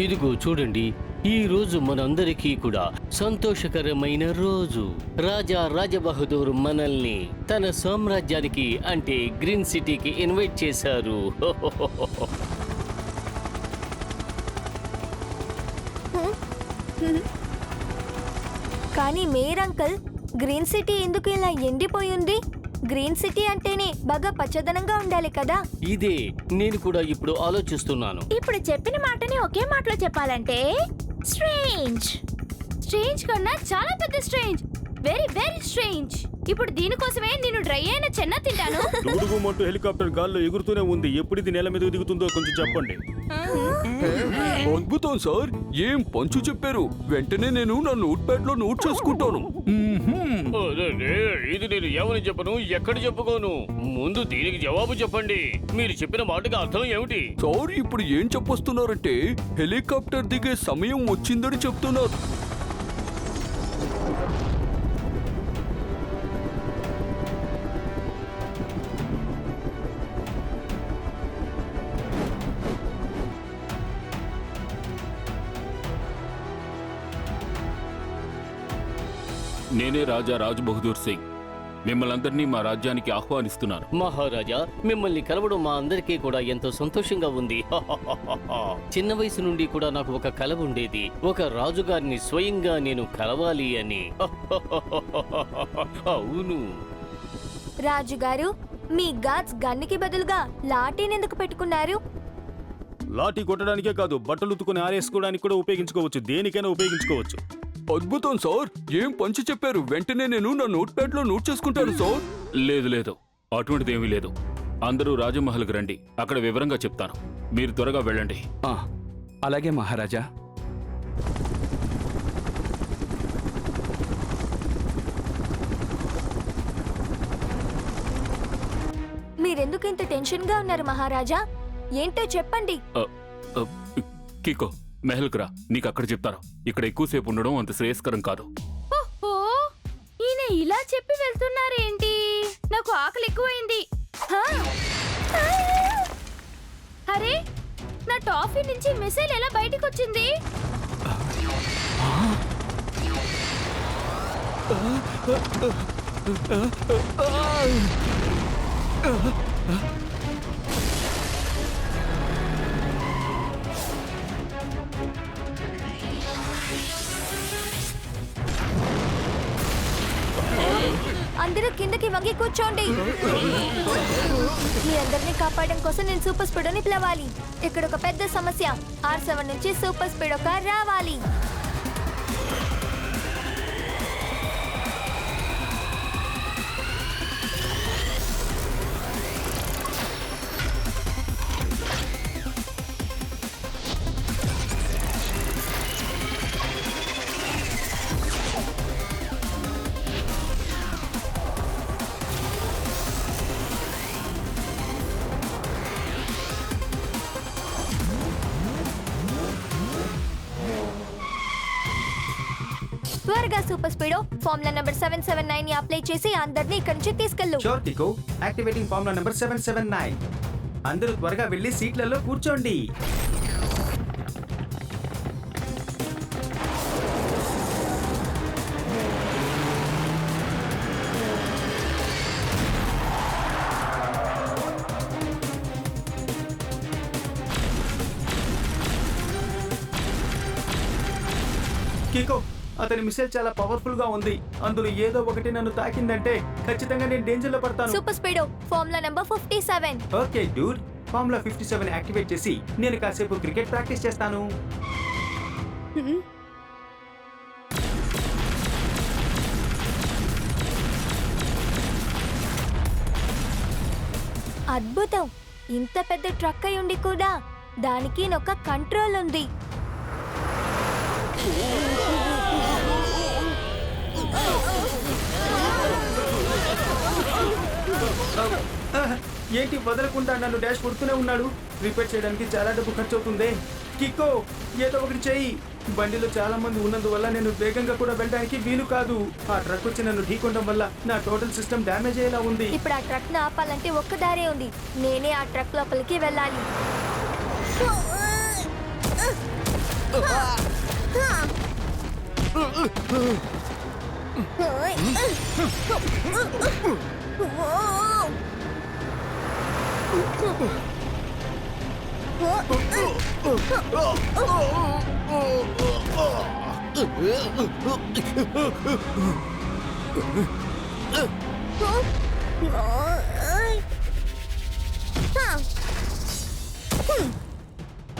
ఇదిగో చూడండి, ఈ రోజు మనందరికీ కూడా సంతోషకరమైన రోజు. రాజా రాజబహదూర్ మనల్ని తన సామ్రాజ్యానికి అంటే గ్రీన్ సిటీకి ఇన్వైట్ చేశారు. కానీ మేయర్ అంకుల్, గ్రీన్ సిటీ ఎందుకు ఇలా ఎండిపోయింది? గ్రీన్ సిటీ అంటేనే బాగా పచ్చదనంగా ఉండాలి కదా. ఇదే నేను కూడా ఇప్పుడు ఆలోచిస్తున్నాను. ఇప్పుడు చెప్పిన మాటని ఒకే మాటలో చెప్పాలంటే స్ట్రేంజ్. స్ట్రేంజ్ కన్నా చాలా పెద్ద స్ట్రేంజ్. Very very strange. ఇప్పుడు దీనికోసమే నేను డ్రై అయిన చెన్న తింటాను. డుగుడుగుమంటూ హెలికాప్టర్ గాల్లో ఎగురుతూనే ఉంది. ఎప్పుడు ఇది నేల మీద దిగుతుందో కొంచెం చెప్పండి. అద్భుతం సార్, ఏం పంచు చెప్పారు. వెంటనే నేను నా నోట్ ప్యాడ్ లో నోట్ చేసుకుంటాను. ఇది నేను ఎవరు చెప్పను, ఎక్కడ చెప్పుకోను. ముందు దీనికి జవాబు చెప్పండి. మీరు చెప్పిన మాటకి అర్థం ఏమిటి? సార్ ఇప్పుడు ఏం చెప్పొస్తున్నారంటే హెలికాప్టర్ దిగే సమయం వచ్చిందని చెప్తున్నారు. నేనే రాజా రాజ్ బహదూర్ సింగ్. మిమ్మల్ని అందరినీ మా రాజ్యానికి ఆహ్వానిస్తున్నాను. మహారాజా, మిమ్మల్ని కలవడం మా అందరికీ కూడా ఎంతో సంతోషంగా ఉంది. చిన్న వయసు నుండి కూడా నాకు ఒక కల ఉండేది, ఒక రాజుగారిని స్వయంగా నేను కలవాలి అని. అవును రాజుగారు, మీ గాడ్స్ గన్నుకి బదులుగా లాఠీని ఎందుకు పెట్టుకున్నారు? లాఠీ కొట్టడానికే కాదు, బట్టలు ఉతుకుని ఆరేసుకోవడానికి కూడా ఉపయోగించుకోవచ్చు. దేనికైనా ఉపయోగించుకోవచ్చు. అద్భుతం సార్, ఏం పంచు చెప్పారు. వెంటనే నేను నా నోట్ ప్యాడ్ లో నోట్ చేసుకుంటాను సార్. లేదు లేదు, అటువంటిదేమీ లేదు. అందరూ రాజమహల్కి రండి, అక్కడ వివరంగా చెప్తాను. మీరు త్వరగా వెళ్ళండి. అలాగే మహారాజా. మీరెందుకు ఇంత టెన్షన్ గా ఉన్నారు మహారాజా? ఏంటో చెప్పండి. కికో, మెహల్కి రా, నీకు అక్కడ చెప్తాను. ఇక్కడ ఎక్కువసేపు ఉండడం అంత శ్రేయస్కరం కాదు. ఓహో, ఈయన ఇలా చెప్పి వెళ్తున్నారేంటి? నాకు ఆకలి ఎక్కువైంది. అరే, నా టాఫీ నుంచి మిసైల్ ఎలా బయటికి వచ్చింది? అందరూ కిందకి వంగి కూర్చోండి. మీ అందరినీ కాపాడడం కోసం నేను సూపర్ స్పీడోని పిలవాలి. ఇక్కడ ఒక పెద్ద సమస్య. R7 నుంచి సూపర్ స్పీడో కార్ రావాలి. త్వరగా సూపర్ స్పీడో ఫార్ములా నంబర్ 779 ని అప్లై చేసి అందరినీ ఇక్కడి నుంచి తీసుకెళ్ళు. షూర్ టికో, యాక్టివేటింగ్ ఫార్ములా నంబర్ 779. అందరూ త్వరగా వెళ్ళి సీట్లలో కూర్చోండి. కికో, అతని మిసైల్ చాలా పవర్ఫుల్ గా ఉంది. అందులో ఏదో ఒకటి నన్ను తాకిందంటే ఖచ్చితంగా నేను డేంజర్ లో పడతాను. Super Speedo formula number 57. Okay Dude, formula 57 activate చేసి నేను కాసేపు క్రికెట్ ప్రాక్టీస్ చేస్తాను. అద్భుతం. ఇంత పెద్ద ట్రక్ అయి ఉండి కూడా దానికి ఒక కంట్రోల్ ఉంది. ఏంటి వదలకుండా నన్ను డాష్ కొడుతూనే ఉన్నాడు. రిపేర్ చేయడానికి చాలా డబ్బు ఖర్చు అవుతుంది. కిక్కో, ఏదో ఒకటి చెయ్యి. బండిలో చాలా మంది ఉన్నందువల్ల నేను వేగంగా కూడా వెళ్ళడానికి వీలు కాదు. ఆ ట్రక్ వచ్చి నన్ను ఢీకొనడం వల్ల నా టోటల్ సిస్టమ్ డ్యామేజ్ అయ్యేలా ఉంది. ఇప్పుడు ఆ ట్రక్ ను ఆపాలంటే ఒక్క దారే ఉంది. నేనే ఆ ట్రక్ లోపలికి వెళ్ళాలి.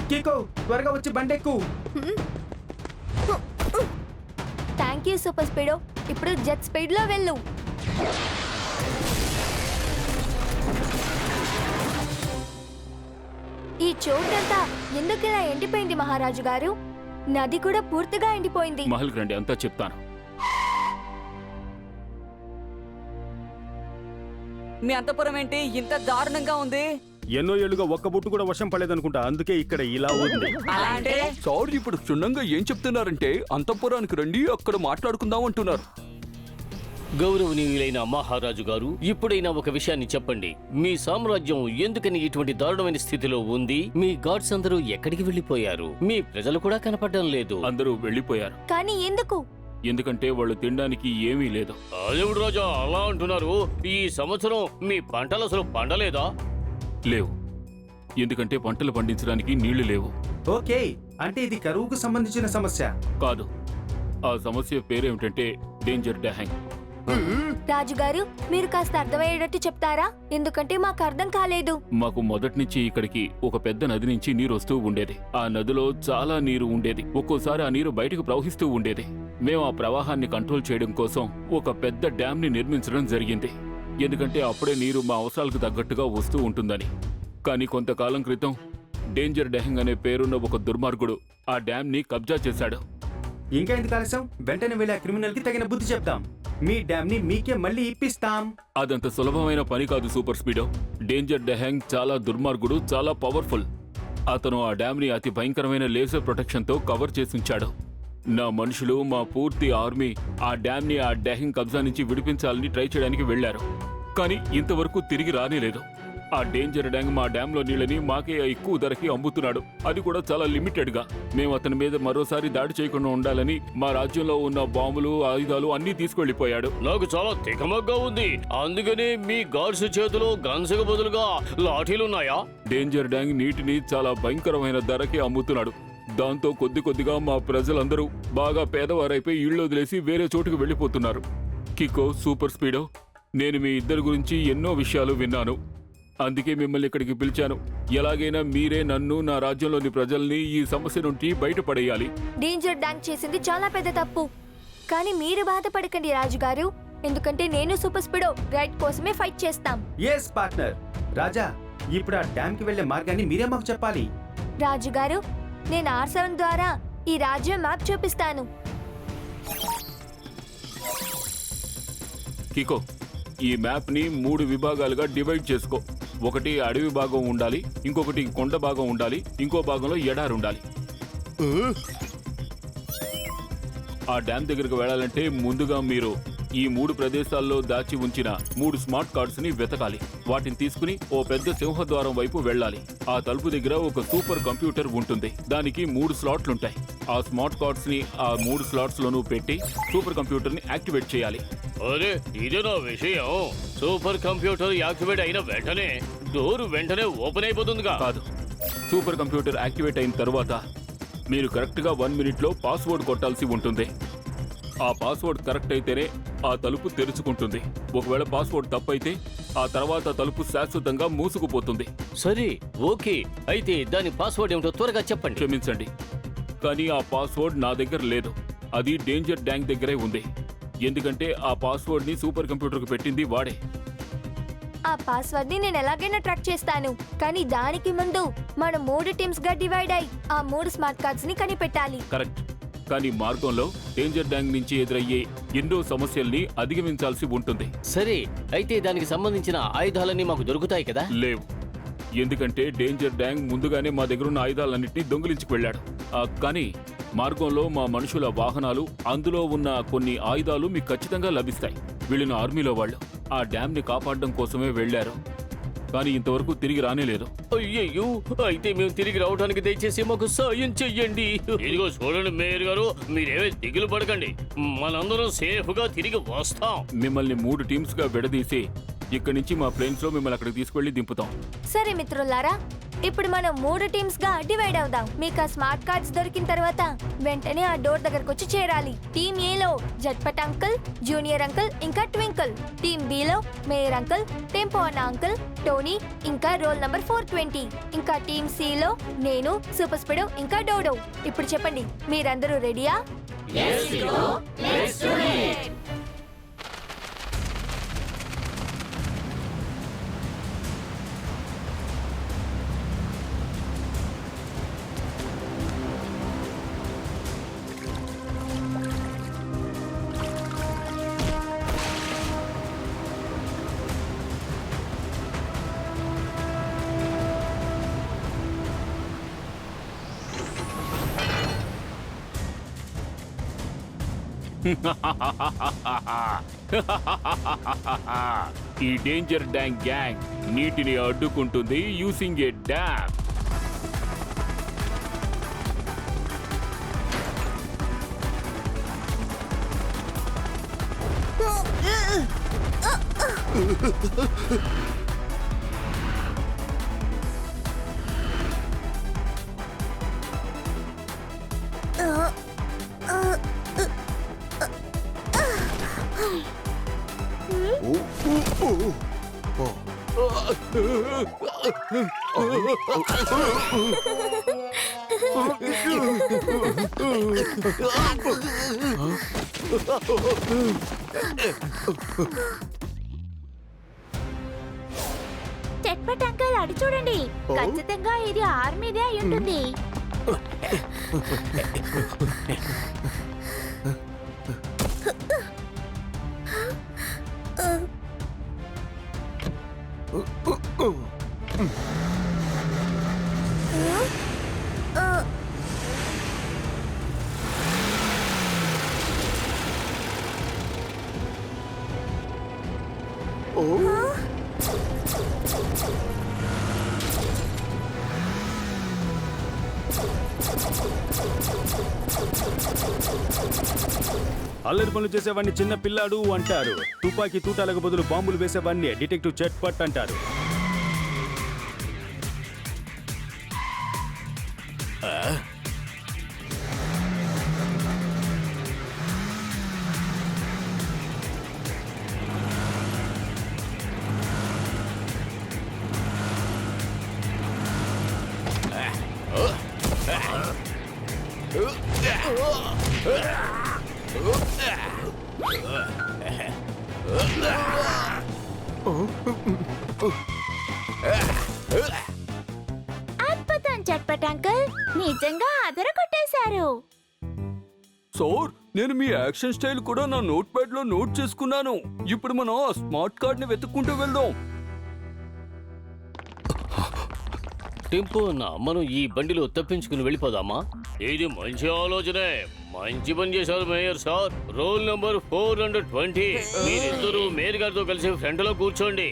కికో త్వరగా వచ్చి బండెక్కు. Thank you super Speedo. ఇప్పుడు జెట్ స్పీడ్ లో వెళ్ళు. ఈ చోటంతా ఎందుకు ఇలా ఎండిపోయింది మహారాజు గారు? నది కూడా పూర్తిగా ఎండిపోయింది. మహల్ రండి, అంతా చెప్తాను. మీ అంతపురం ఏంటి ఇంత దారుణంగా ఉంది? ఎన్నో ఏళ్లుగా ఒక్క బొట్టు కూడా వర్షం పడలేదనుకుంటా, అందుకే ఇక్కడ ఇలా ఉంది. అలా అంటే సార్ ఇప్పుడు క్షుణ్ణంగా ఏం చెప్తున్నారంటే అంతఃపురానికి రండి, అక్కడ మాట్లాడుకుందాం అంటున్నారు. గౌరవనీయులైన మహారాజు గారు, ఇప్పుడైనా ఒక విషయాన్ని చెప్పండి. మీ సామ్రాజ్యం ఎందుకని ఇటువంటి దారుణమైన స్థితిలో ఉంది? మీ గాడ్స్ అందరూ ఎక్కడికి వెళ్లిపోయారు? మీ ప్రజలు కూడా కనపడడం లేదు. అందరూ వెళ్ళిపోయారు. కానీ ఎందుకు? ఎందుకంటే వాళ్ళు తినడానికి ఏమీ లేదు. అదేవుడు రాజా అలా అంటున్నారు? ఈ సంవత్సరం మీ పంటలు అసలు పండలేదా? లేవు. ఎందుకంటే పంటలు పండించడానికి నీళ్లు లేవు. ఓకే, అంటే ఇది కరువుకు సంబంధించిన సమస్య కాదు, ఆ సమస్య పేరేమిటంటే డేంజర్ డ్యాహంగ్. రాజుగారు, మీరు కాస్త అర్థమయ్యేటట్టు చెప్తారా? ఎందుకంటే మాకు అర్థం కాలేదు. మాకు మొదటి నుంచి ఇక్కడికి ఒక పెద్ద నది నుంచి నీరు వస్తూ ఉండేది. ఆ నదిలో చాలా నీరు ఉండేది. ఒక్కోసారి ఆ నీరు బయటకు ప్రవహిస్తూ ఉండేది. మేము ఆ ప్రవాహాన్ని కంట్రోల్ చేయడం కోసం ఒక పెద్ద డ్యామ్ ని నిర్మించడం జరిగింది. ఎందుకంటే అప్పుడే నీరు మా అవసరాలకు తగ్గట్టుగా వస్తూ ఉంటుందని. కానీ కొంతకాలం క్రితం డేంజర్ డ్యాహంగ్ అనే పేరున్న ఒక దుర్మార్గుడు ఆ డ్యామ్ ని కబ్జా చేశాడు. ఇంకా ఎందుకు ఆలస్యం? వెంటనే వెళ్ళి ఆ క్రిమినల్ కి తగిన బుద్ధి చెప్దాం. మీ డ్యామ్ ని మీకే మళ్ళీ ఇప్పిస్తాం. అదంత సులభమైన పని కాదు సూపర్ స్పీడో. డేంజర్ డ్యాహంగ్ చాలా దుర్మార్గుడు, చాలా పవర్ఫుల్. అతను ఆ డ్యామ్ ని అతి భయంకరమైన లేజర్ ప్రొటెక్షన్ తో కవర్ చేసి ఉంచాడు. నా మనుషులు, మా పూర్తి ఆర్మీ ఆ డ్యామ్ ని ఆ డ్యాహంగ్ కబ్జా నుంచి విడిపించాలని ట్రై చేయడానికి వెళ్లారు. కానీ ఇంతవరకు తిరిగి రానేలేదు. ఆ డేంజర్ డ్యాంగ్ మా డ్యామ్ లో నీళ్ళని మాకే ఎక్కువ ధరకి అమ్ముతున్నాడు. అది కూడా చాలా లిమిటెడ్ గా. మేము అతని మీద మరోసారి దాడి చేయకుండా ఉండాలని మా రాజ్యంలో ఉన్న బాంబులు, ఆయుధాలు అన్ని తీసుకెళ్లిపోయాడు. నాకు చాలా తికమగ్గా ఉంది. అందుకని మీ గాడ్స్ చేతిలో గన్స్ కు బదులుగా లాఠీలున్నాయా? డేంజర్ డ్యాంగ్ నీటిని చాలా భయంకరమైన ధరకి అమ్ముతున్నాడు. దాంతో కొద్ది కొద్దిగా మా ప్రజలందరూ బాగా పేదవారైపోయి ఇళ్ళు వదిలేసి వేరే చోటుకు వెళ్ళిపోతున్నారు. కికో, సూపర్ స్పీడో, నేను మీ ఇద్దరి గురించి ఎన్నో విషయాలు విన్నాను. అందుకే మిమ్మల్ని ఇక్కడికి పిలిచాను. ఎలాగైనా మీరే నన్ను, నా రాజ్యంలోని ప్రజల్ని ఈ సమస్య నుండి బయటపడేయాలి. డేంజర్ డ్యాంక్ చేసింది చాలా పెద్ద తప్పు. కానీ మీరు బాధపడకండి రాజుగారు, ఎందుకంటే నేను సూపర్ స్పీడో రైట్ కోసమే ఫైట్ చేస్తాం. Yes partner. రాజా, ఇప్పుడు ఆ డ్యామ్ కి వెళ్లే మార్గాన్ని మీరే మాకు చెప్పాలి. రాజుగారు, నేను R7 ద్వారా ఈ రాజ్యం మ్యాప్ చూపిస్తాను. కికో, ఈ మ్యాప్ ని 3 విభాగాలుగా డివైడ్ చేసుకో. ఒకటి అడవి భాగం ఉండాలి, ఇంకొకటి కొండ భాగం ఉండాలి, ఇంకో భాగంలో ఎడారి ఉండాలి. ఆ డ్యామ్ దగ్గరకు వెళ్ళాలంటే ముందుగా మీరు ఈ 3 ప్రదేశాల్లో దాచి ఉంచిన 3 స్మార్ట్ కార్డ్స్ ని వెతకాలి. వాటిని తీసుకుని ఓ పెద్ద సింహద్వారం వైపు వెళ్ళాలి. ఆ తలుపు దగ్గర ఒక సూపర్ కంప్యూటర్ ఉంటుంది. దానికి 3 స్లాట్లుంటాయి. ఆ స్మార్ట్ కార్డ్స్ ని ఆ 3 స్లాట్స్ లోనూ పెట్టి సూపర్ కంప్యూటర్ ని యాక్టివేట్ చేయాలి. అరే, ఇదే నా విషయం. సూపర్ కంప్యూటర్ యాక్టివేట్ అయిన వెంటనే డోరు వెంటనే ఓపెన్ అయిపోతుందిగా? కాదు, సూపర్ కంప్యూటర్ యాక్టివేట్ అయిన తర్వాత మీరు కరెక్ట్గా 1 మినిట్లో పాస్వర్డ్ కొట్టాల్సి ఉంటుంది. ఆ పాస్వర్డ్ కరెక్ట్ అయితేనే ఆ తలుపు తెరుచుకుంటుంది. ఒకవేళ పాస్వర్డ్ తప్పైతే ఆ తర్వాత తలుపు శాశ్వతంగా మూసుకుపోతుంది. సరే, ఓకే. అయితే దాని పాస్వర్డ్ ఏమిటో త్వరగా చెప్పండి. క్షమించండి, కానీ ఆ పాస్వర్డ్ నా దగ్గర లేదు. అది డేంజర్ డ్యాంగ్ దగ్గరే ఉంది. ఎందుకంటే ఆ పాస్వర్డ్ ని సూపర్ కంప్యూటర్కు పెట్టింది వాడే. ఆ పాస్వర్డ్ ని నేను ఎలాగైనా ట్రాక్ చేస్తాను. కానీ దానికి ముందు మనం 3 టీమ్స్ గా డివైడ్ అయి ఆ 3 స్మార్ట్ కార్డ్స్ ని కనిపెట్టాలి. కరెక్ట్. కానీ మార్గంలో డేంజర్ డ్యాంగ్ నుంచి ఎదురయ్యే ఎన్నో సమస్యల్ని అధిగమించాల్సి ఉంటుంది. సరే, అయితే దానికి సంబంధించిన ఆయుధాలన్నీ మాకు దొరుకుతాయి కదా? లేవు. ఎందుకంటే డేంజర్ డ్యాంగ్ ముందుగానే మా దగ్గరున్న ఆయుధాలన్నింటినీ దొంగిలించుకు వెళ్ళాడు. కానీ మార్గంలో మా మనుషుల వాహనాలు, అందులో ఉన్న కొన్ని ఆయుధాలు మీకు ఖచ్చితంగా లభిస్తాయి. వీళ్ళని ఆర్మీలో వాళ్ళు ఆ డ్యామ్ ని కాపాడడం కోసమే వెళ్లారు. కానీ ఇంతవరకు తిరిగి రానేలేదు. అయ్యయ్యో, అయితే మేము తిరిగి రావడానికి దయచేసి మాకు సాయం చెయ్యండి. ఇదిగో చూడండి మేయర్ గారు, మీరేమీ దిగులు పడకండి, మనందరం సేఫ్ గా తిరిగి వస్తాం. మిమ్మల్ని 3 టీమ్స్ గా విడదీసి ఇక్కడి నుంచి మా ప్లేన్స్ లో మిమ్మల్ని అక్కడికి తీసుకెళ్లి దింపుతాం. సరే మిత్రులారా, ఇప్పుడు మనం 3 టీమ్స్ గా డివైడ్ అవుదాం. మీకు ఆ స్మార్ట్ కార్డ్స్ దొరికిన తర్వాత వెంటనే ఆ డోర్ దగ్గరకు వచ్చి చేరాలి. టీమ్ ఏలో జట్పట్ అంకుల్, జూనియర్ అంకుల్ ఇంకా twinkle. Team below mayor uncle, tempo అన్న అంకుల్, టోనీ ఇంకా రోల్ నంబర్ 420. ఇంకా టీమ్ సిలో నేను, సూపర్ స్పీడో ఇంకా డోడో. ఇప్పుడు చెప్పండి, మీరందరూ రెడీయా? ఈ డేంజర్ డ్యాంగ్ గ్యాంగ్ నీటిని అడ్డుకుంటుంది యూసింగ్ ఏ డ్యామ్. చట్పట్ అంకుల్ అడి చూడండి, ఖచ్చితంగా ఇది ఆర్మీదే అయి ఉంటుంది. అల్లరి పనులు చేసేవాడిని చిన్న పిల్లాడు అంటారు. తుపాకీ తూటాలకు బదులు బాంబులు వేసేవాడిని డిటెక్టివ్ చట్పట్ అంటారు. అద్భుతం చట్పట్ అంకుల్, నిజంగా అదర కొట్టేశారు. సార్, నేను మీ యాక్షన్ స్టైల్ కూడా నా నోట్ ప్యాడ్ లో నోట్ చేసుకున్నాను. ఇప్పుడు మనం ఆ స్మార్ట్ కార్డ్ ని వెతుక్కుంటూ వెళ్దాం. టెంపో అన్న, మనం ఈ బండిలో తప్పించుకుని వెళ్ళిపోదామా? ఇది మంచి ఆలోచనే, మంచి పని చేశారు మేయర్ సార్. రోల్ నంబర్ 420, మీరిద్దరూ మేయర్ గారితో కలిసి ఫ్రంట్ లో కూర్చోండి.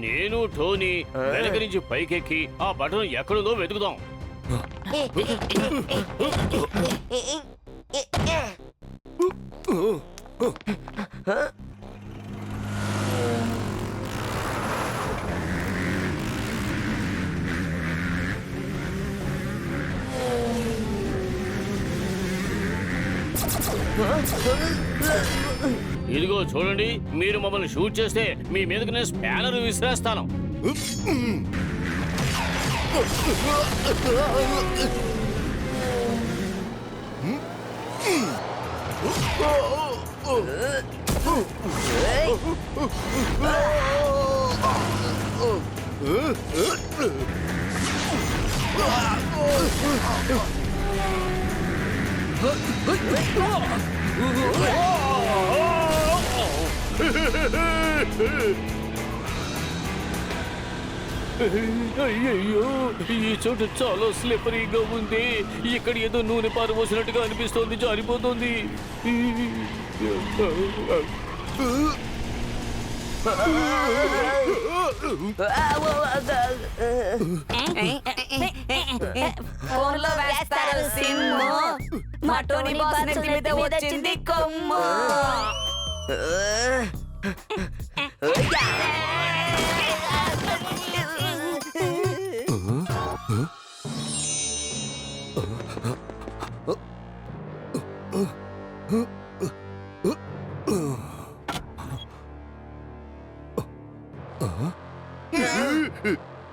నేను టోనీ వెనక నుంచి పైకెక్కి ఆ బటన్ ఎక్కడుందో వెతుకుదాం. ఇదిగో చూడండి, మీరు మమ్మల్ని షూట్ చేస్తే మీ మీదకి నేను స్పానర్ విసిరేస్తాను. అయ్యయ్యో, ఈ చోటు చాలా స్లిప్పరీగా ఉంది. ఇక్కడ ఏదో నూనె పారబోసినట్టుగా అనిపిస్తోంది, జారిపోతుంది. ఫోన్లో వేస్తారు సిమ్ము మా టోనీ బాస్ నెత్తి మీద వచ్చింది కొమ్ము.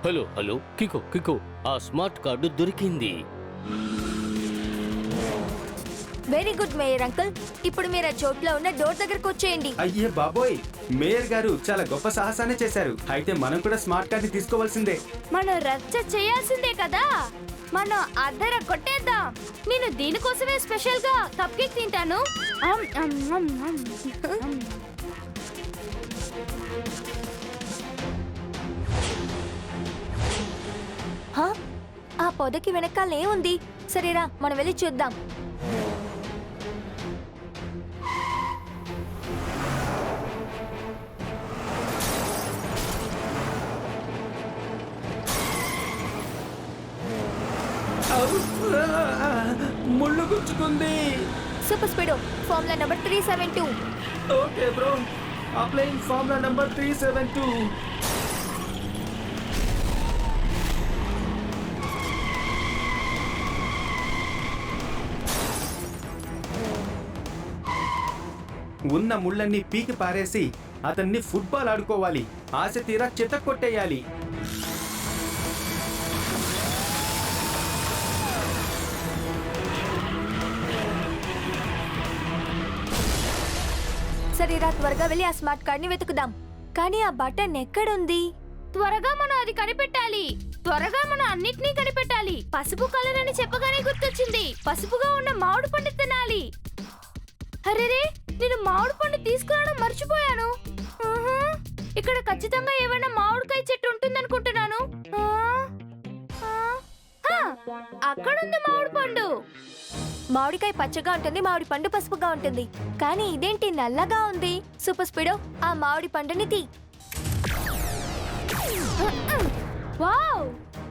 హలో హలో కికో కికో ఆ స్మార్ట్ కార్డు దొరికింది. Very good mayor uncle. ఇప్పుడు మీరు ఆ చోట్లో ఉన్న డోర్ దగ్గరకు వచ్చేయండి. అయ్యే బాబోయ్, మేయర్ గారు చాలా గొప్ప సాహసాన్ని చేశారు. అయితే మనం కూడా స్మార్ట్ కార్డ్ ని తీసుకోవాల్సిందే. మనం రచ్చ చేయాల్సిందే కదా. మనం అద్దర కొట్టేద్దాం. నేను దీనికోసమే స్పెషల్ గా కప్ కేక్ తింటాను. అమ్, అమ్, అమ్, అమ్. హా? ఆ పొదకి వెనకాల ఏముంది? సరేరా మనం వెళ్ళి చూద్దాం. ముళ్ళు గుచ్చుకుంది. Super Speedo formula number 372. Okay bro, applying formula number 372. ఉన్న ముళ్ళన్నీ పీకి పారేసి అతన్ని ఫుట్బాల్ ఆడుకోవాలి. ఆశ తీరా చెత్త కొట్టేయాలి. సరేరా త్వరగా వెళ్ళి ఆ స్మార్ట్ కార్డ్ ని వెతుకుదాం. కానీ ఆ బటన్ ఎక్కడుంది? త్వరగా మనం అది కనిపెట్టాలి. త్వరగా మనం అన్నిటినీ కనిపెట్టాలి. పసుపు కలర్ అని చెప్పగానే గుర్తొచ్చింది. పసుపుగా ఉన్న మామిడి పండు తినాలి. అరేరే, నేను మామిడి పండు తీసుకురావడం మర్చిపోయాను. ఆహా, ఇక్కడ ఖచ్చితంగా ఏమైనా మామిడికాయ చెట్టు ఉంటుందనుకుంటున్నాను. అక్కడుంది మామిడి పండు. మామిడికాయ పచ్చగా ఉంటుంది, మామిడి పండు పసుపుగా ఉంటుంది. కానీ ఇదేంటి నల్లగా ఉంది? సూపర్ స్పీడో ఆ మామిడి పండుని తీ. వావ్,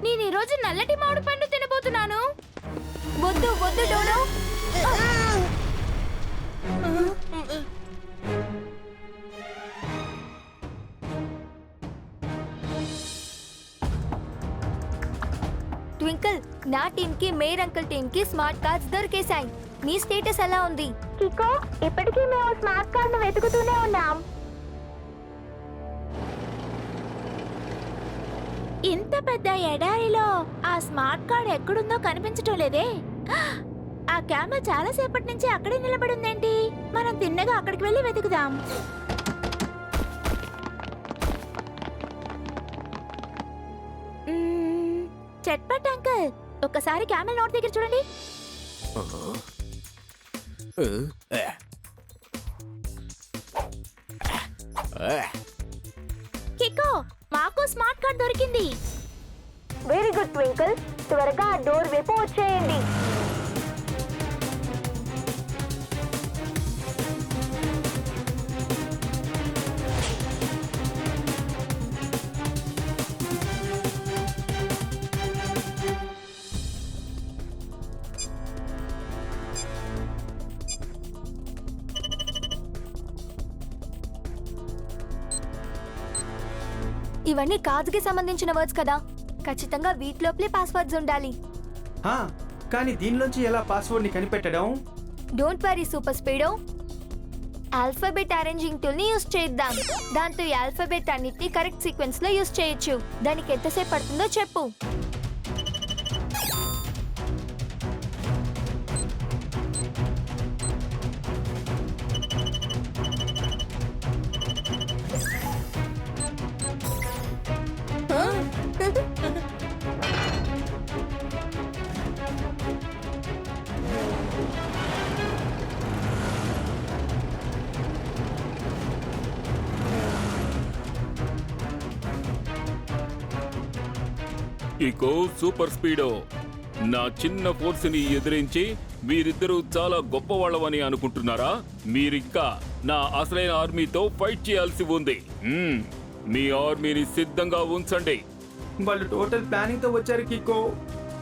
నేను ఈ రోజు నల్లటి మామిడి పండు తినబోతున్నాను. వద్దు వద్దు డోడో. ట్వింకిల్, నా టీం కి మేయర్ అంకుల్ టీం కి స్మార్ట్ కార్డ్స్ దొరికేశాయి. నీ స్టేటస్ ఎలా ఉంది? కికో, ఇప్పటికీ మేము స్మార్ట్ కార్డ్ ను వెతుకుతూనే ఉన్నాం. ఇంత పెద్ద ఎడారిలో ఆ స్మార్ట్ కార్డ్ ఎక్కడుందో కనిపించటం లేదే. ఆ క్యామెల్ చాలా సేపటి నుంచి అక్కడే నిలబడి ఉందేంటి? మనం తిన్నగా అక్కడికి వెళ్ళి వెతుకుదాం. చట్పట్ అంకుల్, ఒక్కసారి క్యామెల్ నోట్ దగ్గర చూడండి. కికో, మాకు స్మార్ట్ కార్డ్ దొరికింది. వెరీ గుడ్ ట్వింకిల్, త్వరగా ఆ డోర్ వైపు వచ్చేయండి. ఇవన్నీ కార్డ్స్ కి సంబంధించిన వర్డ్స్ కదా. ఖచ్చితంగా వీటిలోపలే పాస్వర్డ్స్ ఉండాలి. కానీ దీనిలోంచి ఎలా పాస్వర్డ్ ని కనిపెట్టడం? Don't worry super speedo. Alphabet arranging tool ని యూస్ చేద్దాం. దాంతో ఈ ఆల్ఫాబెట్ అన్నిటిని కరెక్ట్ సీక్వెన్స్ లో యూస్ చేయొచ్చు. దానికి ఎంతసేపు పడుతుందో చెప్పు. ఇకో సూపర్ స్పీడో, నా చిన్న ఫోర్స్ ని ఎదిరించి మీరిద్దరూ చాలా గొప్పవాళ్ళవని అనుకుంటున్నారా? మీరింకా నా అసలైన ఆర్మీతో ఫైట్ చేయాల్సి ఉంది. మీ ఆర్మీని సిద్ధంగా ఉంచండి. వాళ్ళు టోటల్ ప్లానింగ్ తో వచ్చారు కిక్కో.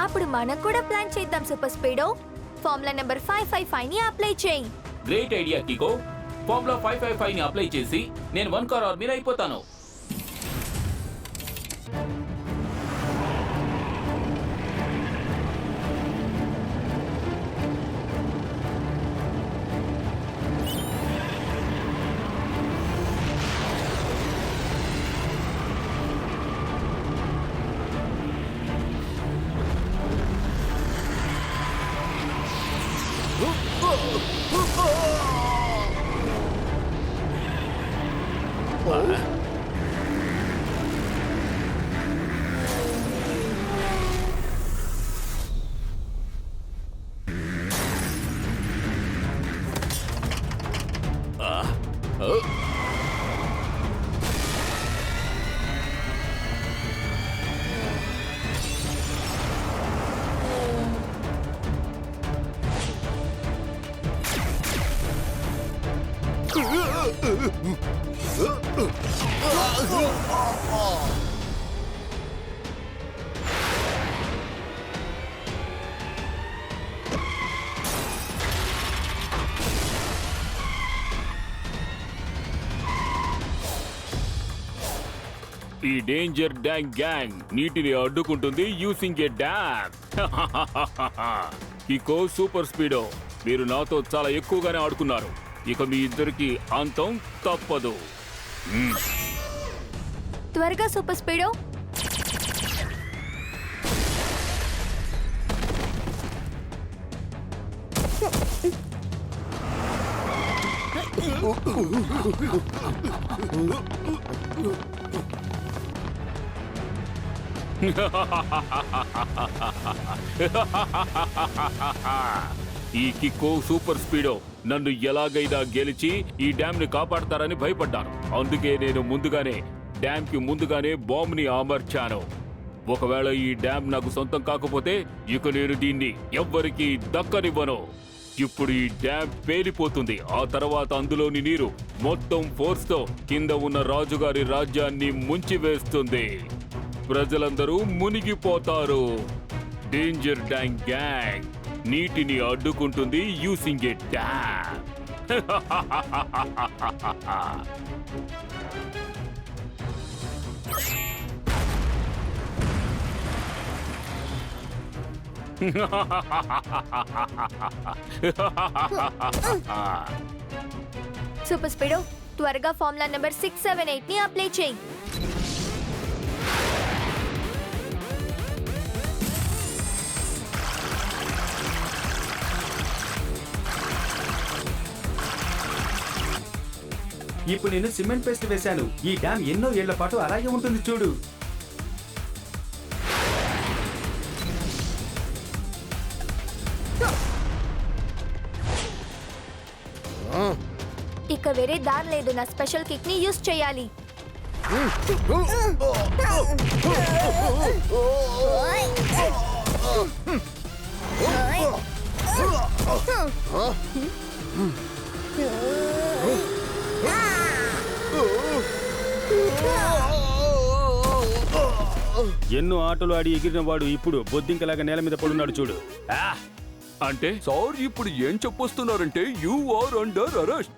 అప్పుడు మనం కూడా ప్లాన్ చేద్దాం సూపర్ స్పీడో. ఫార్ములా నెంబర్ 555 ని అప్లై చేయి. Great idea కికో. ఫార్ములా 555 ని అప్లై చేసి నేను 1 కార్ ఆర్మీని అయిపోతాను. ఈ డేంజర్ డ్యాంగ్ గ్యాంగ్ నీటిని అడ్డుకుంటుంది యూసింగ్ ఏ డ్యామ్. కికో, సూపర్ స్పీడో, మీరు నాతో చాలా ఎక్కువగానే ఆడుకున్నారు. ఇక మీ ఇద్దరికి అంతం తప్పదు. త్వరగా సూపర్ స్పీడో. ఈ కిక్కో, సూపర్ స్పీడో నన్ను ఎలాగైనా గెలిచి ఈ డ్యామ్ ని కాపాడతారని భయపడ్డాను. అందుకే నేను ముందుగానే డ్యామ్ కి ముందుగానే బాంబుని అమర్చాను. ఒకవేళ ఈ డ్యామ్ నాకు సొంతం కాకపోతే ఇక నేను దీన్ని ఎవ్వరికీ దక్కనివ్వను. ఇప్పుడు ఈ డ్యామ్ పేలిపోతుంది. ఆ తర్వాత అందులోని నీరు మొత్తం ఫోర్స్ తో కింద ఉన్న రాజుగారి రాజ్యాన్ని ముంచివేస్తుంది. ప్రజలందరూ మునిగిపోతారు. డేంజర్ డ్యాంగ్ గ్యాంగ్ నీటిని అడ్డుకుంటుంది యూసింగ్ ఏ డ్యామ్. సూపర్ స్పీడో, త్వరగా ఫార్ములా నెంబర్ 678 ని అప్లై చేయి. ఇప్పుడు నేను సిమెంట్ పేస్ట్ వేశాను. ఈ డ్యామ్ ఎన్నో ఏళ్ల పాటు అలాగే ఉంటుంది చూడు. ఇక వేరే దారి లేదు. నా స్పెషల్ కిక్ ని యూస్ చేయాలి. ఎన్నో ఆటలు ఆడి ఎగిరిన వాడు ఇప్పుడు బొద్దింకలాగా నేల మీద పడున్నాడు చూడు. అంటే సార్ ఇప్పుడు ఏం చెప్పొస్తున్నారంటే యు ఆర్ అండర్ అరెస్ట్.